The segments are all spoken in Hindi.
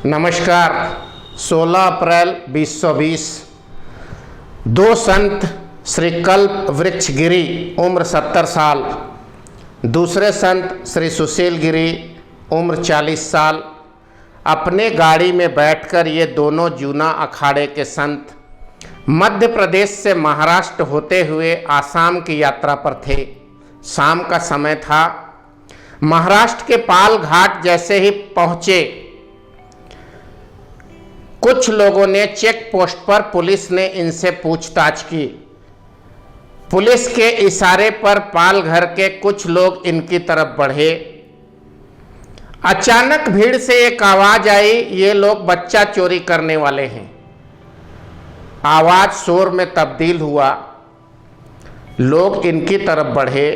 नमस्कार। 16 अप्रैल 2020 दो संत श्री कल्प वृक्ष गिरी उम्र 70 साल, दूसरे संत श्री सुशील गिरी उम्र 40 साल अपने गाड़ी में बैठकर ये दोनों जूना अखाड़े के संत मध्य प्रदेश से महाराष्ट्र होते हुए आसाम की यात्रा पर थे। शाम का समय था। महाराष्ट्र के पाल घाट जैसे ही पहुंचे, कुछ लोगों ने चेक पोस्ट पर पुलिस ने इनसे पूछताछ की। पुलिस के इशारे पर पाल घर के कुछ लोग इनकी तरफ बढ़े। अचानक भीड़ से एक आवाज आई, ये लोग बच्चा चोरी करने वाले हैं। आवाज शोर में तब्दील हुआ। लोग इनकी तरफ बढ़े।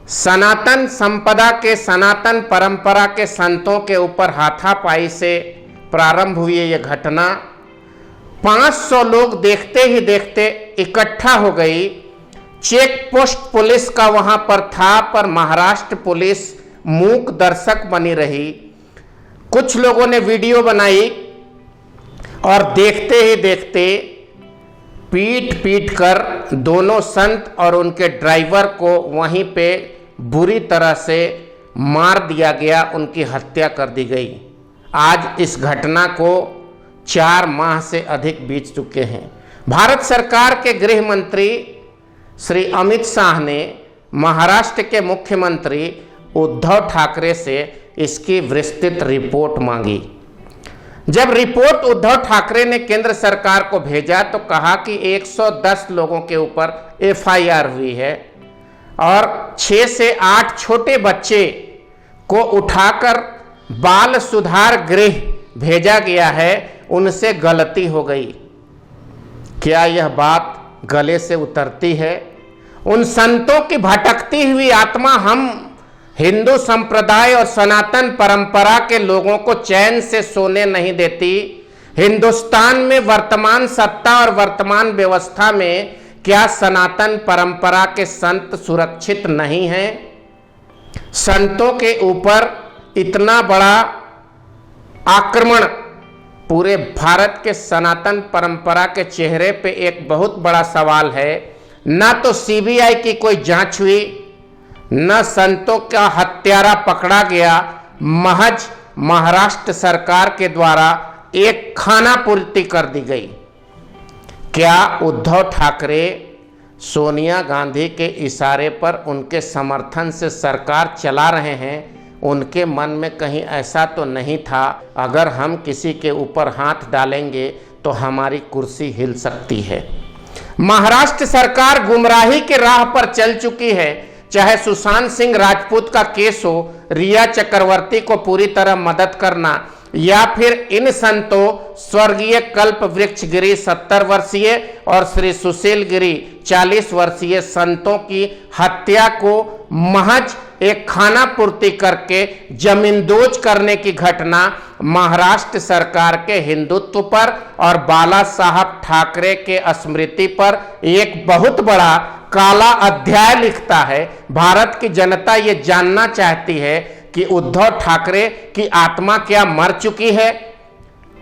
सनातन संपदा के, सनातन परंपरा के संतों के ऊपर हाथापाई से प्रारंभ हुई यह घटना 500 लोग देखते ही देखते इकट्ठा हो गई। चेक पोस्ट पुलिस का वहां पर था, पर महाराष्ट्र पुलिस मूक दर्शक बनी रही। कुछ लोगों ने वीडियो बनाई और देखते ही देखते पीट पीट कर दोनों संत और उनके ड्राइवर को वहीं पे बुरी तरह से मार दिया गया, उनकी हत्या कर दी गई। आज इस घटना को 4 माह से अधिक बीत चुके हैं। भारत सरकार के गृह मंत्री श्री अमित शाह ने महाराष्ट्र के मुख्यमंत्री उद्धव ठाकरे से इसकी विस्तृत रिपोर्ट मांगी। जब रिपोर्ट उद्धव ठाकरे ने केंद्र सरकार को भेजा तो कहा कि 110 लोगों के ऊपर FIR हुई है और 6 से 8 छोटे बच्चे को उठाकर बाल सुधार गृह भेजा गया है, उनसे गलती हो गई। क्या यह बात गले से उतरती है? उन संतों की भटकती हुई आत्मा हम हिंदू संप्रदाय और सनातन परंपरा के लोगों को चैन से सोने नहीं देती। हिंदुस्तान में वर्तमान सत्ता और वर्तमान व्यवस्था में क्या सनातन परंपरा के संत सुरक्षित नहीं हैं? संतों के ऊपर इतना बड़ा आक्रमण पूरे भारत के सनातन परंपरा के चेहरे पे एक बहुत बड़ा सवाल है। ना तो CBI की कोई जांच हुई, न संतों का हत्यारा पकड़ा गया। महज महाराष्ट्र सरकार के द्वारा एक खाना पूर्ति कर दी गई। क्या उद्धव ठाकरे सोनिया गांधी के इशारे पर उनके समर्थन से सरकार चला रहे हैं? उनके मन में कहीं ऐसा तो नहीं था अगर हम किसी के ऊपर हाथ डालेंगे तो हमारी कुर्सी हिल सकती है। महाराष्ट्र सरकार गुमराही के राह पर चल चुकी है। चाहे सुशांत सिंह राजपूत का केस हो, रिया चक्रवर्ती को पूरी तरह मदद करना, या फिर इन संतों स्वर्गीय कल्प वृक्ष गिरी 70 वर्षीय और श्री सुशील गिरी 40 वर्षीय संतों की हत्या को महज एक खाना पूर्ति करके जमींदोज करने की घटना महाराष्ट्र सरकार के हिंदुत्व पर और बाला साहब ठाकरे के स्मृति पर एक बहुत बड़ा काला अध्याय लिखता है। भारत की जनता ये जानना चाहती है कि उद्धव ठाकरे की आत्मा क्या मर चुकी है?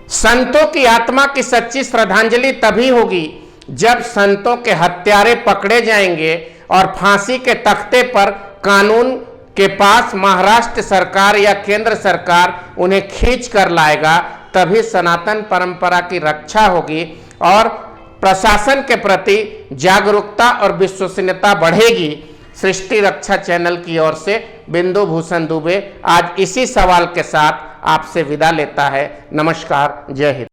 संतों की आत्मा की सच्ची श्रद्धांजलि तभी होगी जब संतों के हत्यारे पकड़े जाएंगे और फांसी के तख्ते पर कानून के पास महाराष्ट्र सरकार या केंद्र सरकार उन्हें खींच कर लाएगा। तभी सनातन परंपरा की रक्षा होगी और प्रशासन के प्रति जागरूकता और विश्वसनीयता बढ़ेगी। सृष्टि रक्षा चैनल की ओर से बिंदु भूषण दुबे आज इसी सवाल के साथ आपसे विदा लेता है। नमस्कार, जय हिंद।